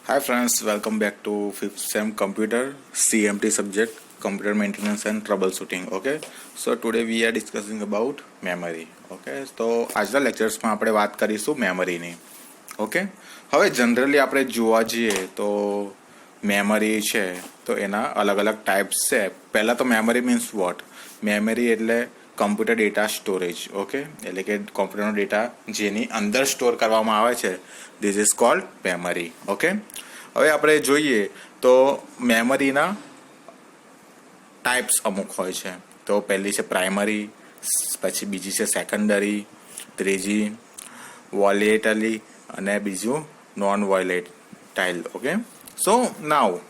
Hi friends, welcome back to 5th SEM Computer CMT subject Computer Maintenance and Troubleshooting. Okay, so today we are discussing about memory. Okay, તો આજના લેક્ચર્સમાં આપણે વાત કરીશું મેમરીની. Okay, હવે જનરલી આપણે જોવા જઈએ તો મેમરી છે તો એના અલગ અલગ ટાઈપ્સ છે. પહેલાં તો મેમરી મીન્સ વોટ? મેમરી એટલે કમ્પ્યુટર ડેટા સ્ટોરેજ. ઓકે, એટલે કે કોમ્પ્યુટરનો ડેટા જેની અંદર સ્ટોર કરવામાં આવે છે, this is called memory. Okay, હવે આપણે જોઈએ તો મેમરીના ટાઈપ્સ અમુક હોય છે. તો પહેલી છે પ્રાઇમરી, પછી બીજી છે સેકન્ડરી, ત્રીજી વોલેટલી અને બીજું નોન વોલેટાઇલ. ઓકે, સો નાવ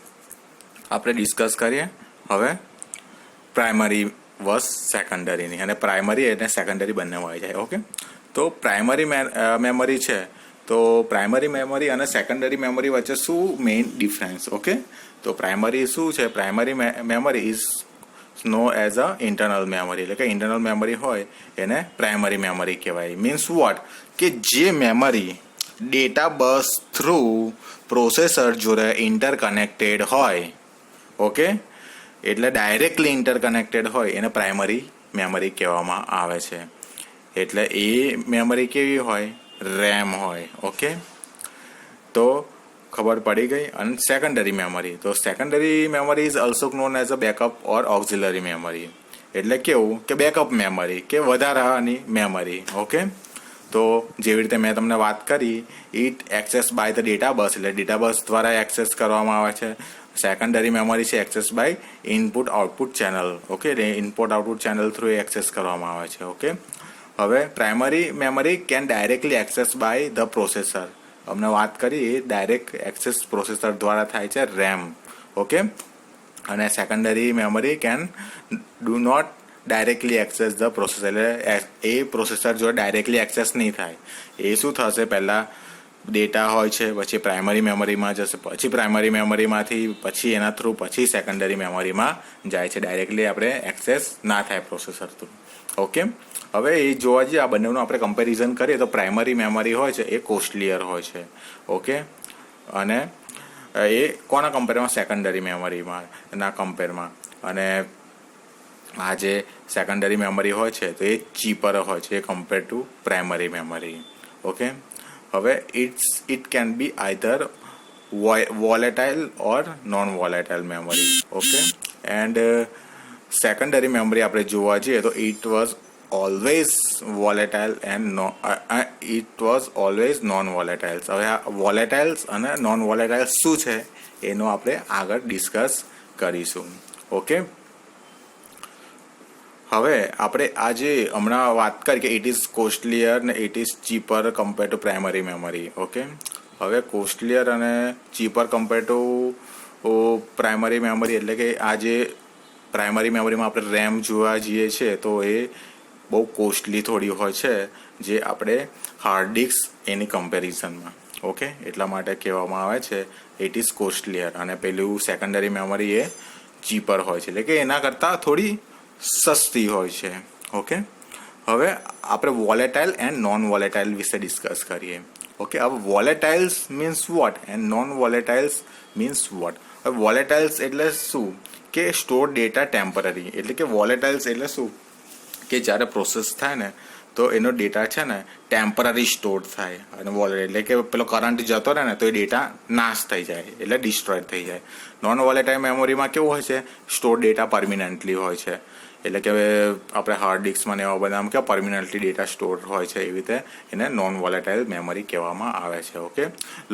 આપણે ડિસ્કસ કરીએ હવે પ્રાઇમરી વર્સ સેકન્ડરીની. અને પ્રાઇમરી અને સેકન્ડરી બંને હોય જાય. ઓકે, તો પ્રાઇમરી મેમરી છે તો પ્રાઇમરી મેમરી અને સેકન્ડરી મેમરી વચ્ચે શું મેઇન ડિફરન્સ? ઓકે, તો પ્રાઇમરી શું છે? Primary memory is known as a internal memory, એટલે કે ઇન્ટરનલ મેમરી હોય એને પ્રાઇમરી મેમરી કહેવાય. Means what? કે જે memory data bus through processor જોડે ઇન્ટરકનેક્ટેડ હોય. ઓકે, એટલે ડાયરેક્ટલી ઇન્ટરકનેક્ટેડ હોય એને પ્રાઇમરી મેમરી કહેવામાં આવે છે. એટલે એ મેમરી કેવી હોય? રેમ હોય. ઓકે, તો ખબર પડી ગઈ. અને સેકન્ડરી મેમરી, તો secondary memory is also known as a backup or auxiliary memory. એટલે કેવું કે બેકઅપ મેમરી કે વધારાની મેમરી. ઓકે, તો જેવી રીતે મેં તમને વાત કરી, it access by the data bus, એટલે ડેટા બસ દ્વારા એક્સેસ કરવામાં આવે છે. સેકન્ડરી મેમરી છે access by input output channel. Okay, input output channel through access કરવામાં આવે છે. ઓકે, હવે primary memory can directly access by the processor. અમને વાત કરી ડાયરેક્ટ એક્સેસ પ્રોસેસર દ્વારા થાય છે, રેમ. ઓકે, અને secondary memory can do not directly access the processor, એટલે એ પ્રોસેસર જો ડાયરેક્ટલી એક્સેસ નહીં થાય. એ શું થશે? પહેલાં ડેટા હોય છે, પછી પ્રાઇમરી મેમરીમાં જશે, પછી પ્રાઇમરી મેમરીમાંથી પછી એના થ્રુ પછી સેકન્ડરી મેમરીમાં જાય છે. ડાયરેક્ટલી આપણે એક્સેસ ના થાય પ્રોસેસર થ્રુ. ઓકે, હવે એ જોવા જઈએ આ બંનેનું આપણે કમ્પેરિઝન કરીએ તો પ્રાઇમરી મેમરી હોય છે એ કોસ્ટલીયર હોય છે. ઓકે, અને એ કોના કમ્પેરમાં? સેકન્ડરી મેમરીમાં ના કમ્પેરમાં. અને આ જે સેકન્ડરી મેમરી હોય છે તો એ ચીપર હોય છે compare to primary memory. Okay, હવે it can be either volatile or non volatile memory. Okay, and secondary memory આપણે જોવા જઈએ તો it was always volatile and it was always non volatiles. હવે આ વોલેટાઇલ્સ અને નોન વોલેટાઇલ્સ શું છે એનો આપણે આગળ ડિસ્કસ કરીશું. ઓકે, હવે આપણે આજે હમણાં વાત કરી કે ઇટ ઇઝ કોસ્ટલીયર ને it is cheaper compare to primary memory. Okay, હવે કોસ્ટલીયર અને cheaper compare to primary memory એટલે કે આ જે પ્રાઇમરી મેમરીમાં આપણે રેમ જોવા જઈએ છીએ તો એ બહુ કોસ્ટલી થોડી હોય છે જે આપણે હાર્ડ ડિસ્ક એની કમ્પેરિઝનમાં. ઓકે, એટલા માટે કહેવામાં આવે છે ઇટ ઇઝ કોસ્ટલીયર. અને પેલું સેકન્ડરી મેમરી એ ચીપર હોય છે, એટલે કે એના કરતાં થોડી સસ્તી હોય છે. ઓકે, હવે આપણે વોલેટાઇલ એન્ડ નોન વોલેટાઇલ વિશે ડિસ્કસ કરીએ. ઓકે, હવે volatiles means what and non volatiles means what? હવે વોલેટાઇલ્સ એટલે શું? કે સ્ટોર ડેટા ટેમ્પરરી. એટલે કે વોલેટાઇલ્સ એટલે શું? કે જ્યારે પ્રોસેસ થાય ને તો એનો ડેટા છે ને ટેમ્પરરી સ્ટોર થાય. અને વોલેટ એટલે કે પેલો કરંટ જતો રહે ને તો એ ડેટા નાશ થઈ જાય, એટલે ડિસ્ટ્રોય થઈ જાય. નોન વોલેટાઇલ મેમરીમાં કેવું હોય છે? સ્ટોર ડેટા પરમિનન્ટલી હોય છે. એટલે કે આપણે હાર્ડ ડિસ્કમાં એવા બધા કે પરમિનન્ટલી ડેટા સ્ટોર હોય છે, એવી રીતે એને નોન વોલેટાઇલ મેમરી કહેવામાં આવે છે. Okay,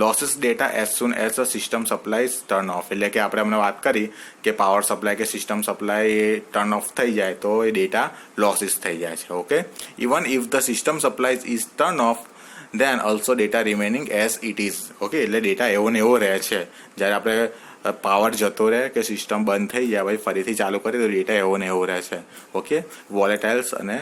loses data as soon as a system supplies turn off. એટલે કે આપણે હમણાં વાત કરી કે પાવર સપ્લાય કે સિસ્ટમ સપ્લાય એ ટર્ન ઓફ થઈ જાય તો એ ડેટા લોસીસ થઈ જાય છે. Okay, even if the system supply is turn off then also data remaining as it is. Okay, એટલે ડેટા એવો ને એવો રહે છે. જ્યારે આપણે પાવર જતો રહે કે સિસ્ટમ બંધ થઈ જાય પછી ફરીથી ચાલુ કરીએ તો ડેટા એવો ને એવો રહે છે. ઓકે, વોલેટાઇલ્સ અને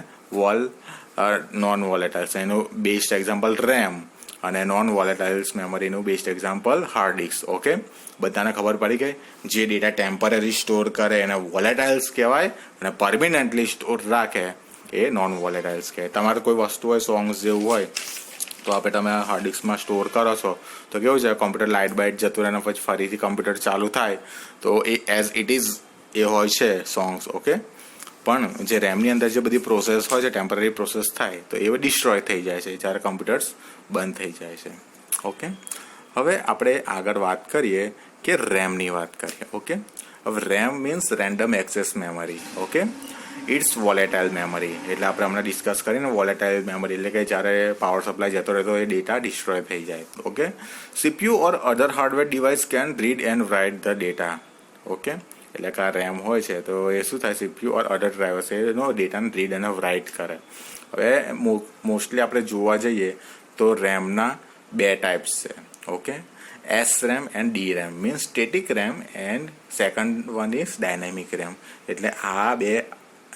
નોન વોલેટાઇલ્સ એનું બેસ્ટ એક્ઝામ્પલ રેમ અને નોન વોલેટાઇલ્સ મેમરીનું best example hard disk. Okay, બધાને ખબર પડી ગઈ. જે ડેટા ટેમ્પરરી સ્ટોર કરે એને વોલેટાઇલ્સ કહેવાય અને પરમિનન્ટલી સ્ટોર રાખે એ નોન વોલેટાઇલ્સ કહેવાય. તમારે કોઈ વસ્તુ હોય, સોંગ્સ જેવું હોય તો આપણે તમે હાર્ડ ડિસ્કમાં સ્ટોર કરો છો તો કેવું છે, કોમ્પ્યુટર લાઇટ બાઇટ જતું રહે ને પછી ફરીથી કોમ્પ્યુટર ચાલુ થાય તો એ એઝ ઇટ ઇઝ એ હોય છે સોંગ્સ. ઓકે, પણ જે રેમની અંદર જે બધી પ્રોસેસ હોય છે, ટેમ્પરરી પ્રોસેસ થાય તો એ ડિસ્ટ્રોય થઈ જાય છે જ્યારે કમ્પ્યુટર્સ બંધ થઈ જાય છે. ઓકે, હવે આપણે આગળ વાત કરીએ કે રેમની વાત કરીએ. ઓકે, હવે RAM means random access memory. Okay, it's volatile memory, એટલે આપણે હમણાં ડિસ્કસ કરીને વોલેટાઇલ મેમરી એટલે કે જ્યારે પાવર સપ્લાય જતો રહે તો એ ડેટા ડિસ્ટ્રોય થઈ જાય. Okay, CPU or other hardware device can read and write the data. Okay, એટલે કે આ રેમ હોય છે તો એ શું થાય, સીપીયુ ઓર અધર ડ્રાઈવર્સ એનો ડેટાને રીડ અને રાઇટ કરે. હવે મોસ્ટલી આપણે જોવા જઈએ તો રેમના બે ટાઈપ્સ છે. Okay, SRAM and DRAM means static RAM and second one is dynamic RAM. એટલે આ બે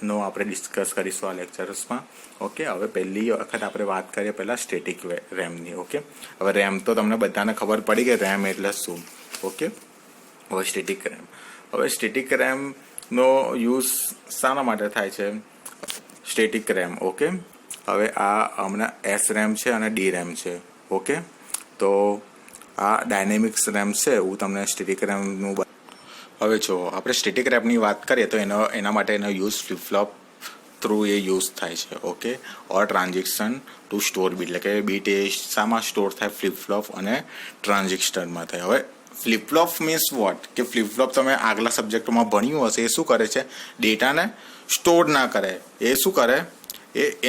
નો આપણે ડિસ્કસ કરીશું આ લેક્ચર્સમાં. ઓકે, હવે પહેલી વખત આપણે વાત કરીએ પહેલાં સ્ટેટિક રેમની. ઓકે, હવે રેમ તો તમને બધાને ખબર પડી કે રેમ એટલે શું. ઓકે, હવે સ્ટેટિક રેમનો યુઝ શાના માટે થાય છે, સ્ટેટિક રેમ. ઓકે, હવે આ હમણાં SRAM છે અને DRAM છે. ઓકે, તો આ ડાયનેમિક્સ રેમ છે, હું તમને સ્ટેટિક રેમનું. હવે જો આપણે સ્ટેટિક રેમની વાત કરીએ તો એના માટે એનો યુઝ ફ્લિપ ફ્લોપ થ્રુ એ યુઝ થાય છે. ઓકે, ઓર ટ્રાન્ઝેક્શન ટુ સ્ટોર બીટ, એટલે કે બીટ એ શામાં સ્ટોર થાય, ફ્લિપ ફ્લોપ અને ટ્રાન્ઝેક્શનમાં થાય. હવે ફ્લિપ ફ્લોપ મીન્સ વોટ, કે ફ્લિપ ફ્લોપ તમે આગલા સબ્જેક્ટમાં ભણ્યું હશે, એ શું કરે છે, ડેટાને સ્ટોર ના કરે, એ શું કરે,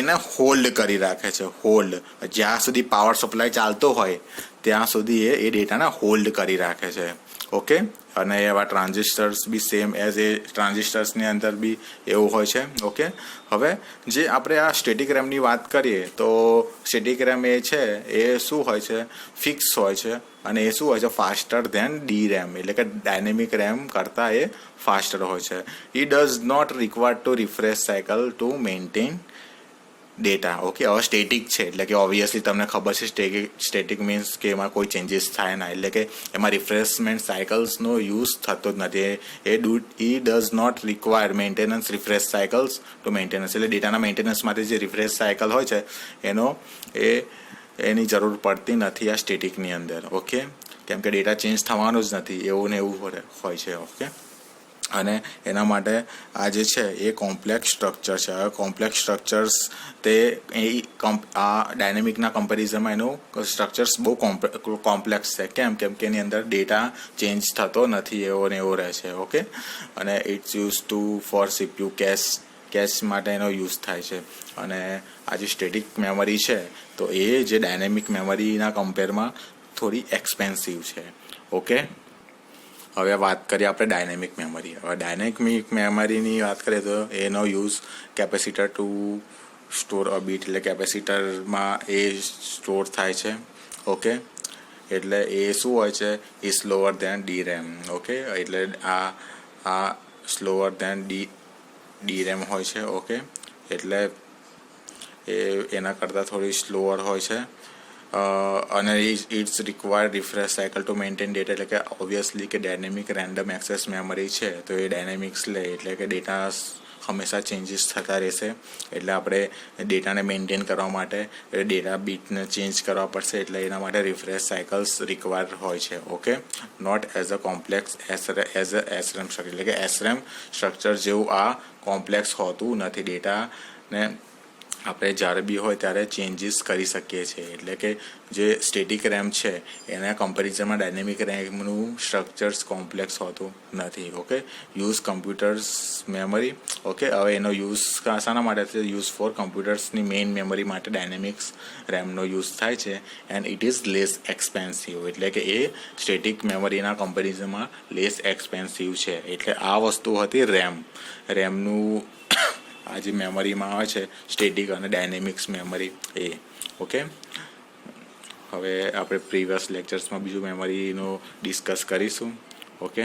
એને હોલ્ડ કરી રાખે છે. હોલ્ડ, જ્યાં સુધી પાવર સપ્લાય ચાલતો હોય ત્યાં સુધી એ ડેટાને હોલ્ડ કરી રાખે છે. ઓકે, અને એવા transistors be same as a ટ્રાન્ઝિસ્ટર્સની અંદર બી એવું હોય છે. ઓકે, હવે જે આપણે આ સ્ટેટિક રેમની વાત કરીએ તો સ્ટેટિક રેમ એ છે એ શું હોય છે, ફિક્સ હોય છે અને એ શું હોય છે, ફાસ્ટર ધેન DRAM, એટલે કે ડાયનેમિક રેમ કરતાં એ ફાસ્ટર હોય છે. It does not require to refresh cycle to maintain data. Okay, હવે સ્ટેટિક છે એટલે કે ઓબ્વિયસલી તમને ખબર છે સ્ટેટિક મીન્સ કે એમાં કોઈ ચેન્જીસ થાય ના, એટલે કે એમાં રિફ્રેશમેન્ટ સાયકલ્સનો યુઝ થતો જ નથી. It does not require maintenance refresh cycles to maintenance, એટલે ડેટાના મેન્ટેનન્સ માટે જે રિફ્રેશ સાયકલ હોય છે એની જરૂર પડતી નથી આ સ્ટેટિકની અંદર. ઓકે, કેમ કે ડેટા ચેન્જ થવાનો જ નથી, એવું ને એવું હોય છે. ઓકે, અને એના માટે આ જે છે એ કોમ્પ્લેક્સ સ્ટ્રક્ચર છે. હવે કોમ્પ્લેક્સ સ્ટ્રક્ચર્સ તે આ ડાયનેમિકના કમ્પેરિઝનમાં એનું સ્ટ્રક્ચર્સ બહુ કોમ્પ્લેક્સ છે. કેમ કે એની અંદર ડેટા ચેન્જ થતો નથી, એવો ને એવો રહે છે. ઓકે, અને it's use to for CPU cache માટે એનો યુઝ થાય છે. અને આ જે સ્ટેટિક મેમરી છે તો એ જે ડાયનેમિક મેમરીના કમ્પેરમાં થોડી એક્સપેન્સિવ છે. ઓકે, હવે વાત કરીએ આપણે ડાયનેમિક મેમરી. હવે ડાયનેમિક મેમરીની વાત કરીએ તો એનો યુઝ કેપેસિટર ટુ સ્ટોર અ બીટ, એટલે કેપેસિટરમાં એ સ્ટોર થાય છે. ઓકે, એટલે એ શું હોય છે, એ સ્લોઅર ધેન DRAM. ઓકે, એટલે આ સ્લોઅર ધેન DRAM હોય છે. ઓકે, એટલે એના કરતાં થોડી સ્લોઅર હોય છે. અને it's required refresh cycle to maintain data, એટલે કે ઓબ્વિયસલી કે ડાયનેમિક રેન્ડમ એક્સેસ મેમરી છે તો એ ડાયનેમિક્સ લે, એટલે કે ડેટા હંમેશા ચેન્જીસ થતા રહેશે. એટલે આપણે ડેટાને મેન્ટેન કરવા માટે ડેટા બીટને ચેન્જ કરવા પડશે, એટલે એના માટે રિફ્રેશ સાયકલ્સ રિક્વાયર્ડ હોય છે. Okay, not as a complex as a SRAM structure, એટલે કે SRAM સ્ટ્રક્ચર જેવું આ કોમ્પ્લેક્સ હોતું નથી. ડેટાને આપણે જ્યારે બી હોય ત્યારે ચેન્જીસ કરી શકીએ છીએ. એટલે કે જે સ્ટેટિક રેમ છે એના કમ્પેરિઝનમાં ડાયનેમિક રેમનું સ્ટ્રક્ચર્સ કોમ્પ્લેક્સ હોતું નથી. Okay, use computers memory. Okay, હવે એનો યુઝ શાના માટે છે, યુઝ ફોર કમ્પ્યુટર્સની મેઇન મેમરી માટે ડાયનેમિક્સ રેમનો યુઝ થાય છે. And it is less expensive, એટલે કે એ સ્ટેટિક મેમરીના કમ્પેરિઝનમાં લેસ એક્સપેન્સિવ છે. એટલે આ વસ્તુ હતી રેમનું આ જે મેમરીમાં આવે છે સ્ટેટિક અને ડાયનેમિક્સ મેમરી એ. ઓકે, હવે આપણે પ્રીવિયસ લેક્ચર્સમાં બીજું મેમરીનું ડિસ્કસ કરીશું. ઓકે,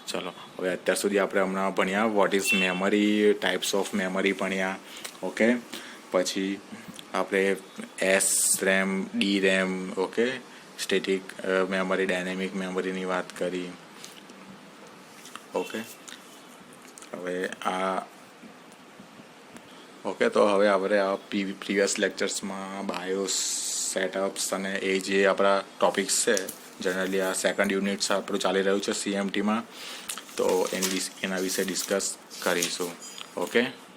ચલો હવે અત્યાર સુધી આપણે હમણાં ભણ્યા what is memory, types of memory ભણ્યા. ઓકે, પછી આપણે SRAM, DRAM, okay, static memory, dynamic મેમરીની વાત કરી. ઓકે, હવે આ ઓકે, તો હવે આપણે આ પ્રીવિયસ લેક્ચર્સમાં બાયોસ સેટઅપ્સ અને એ જે આપણા ટોપિક્સ છે, જનરલી આ સેકન્ડ યુનિટ્સ આપણું ચાલી રહ્યું છે CMTમાં, તો એના વિશે ડિસ્કસ કરીશું. ઓકે.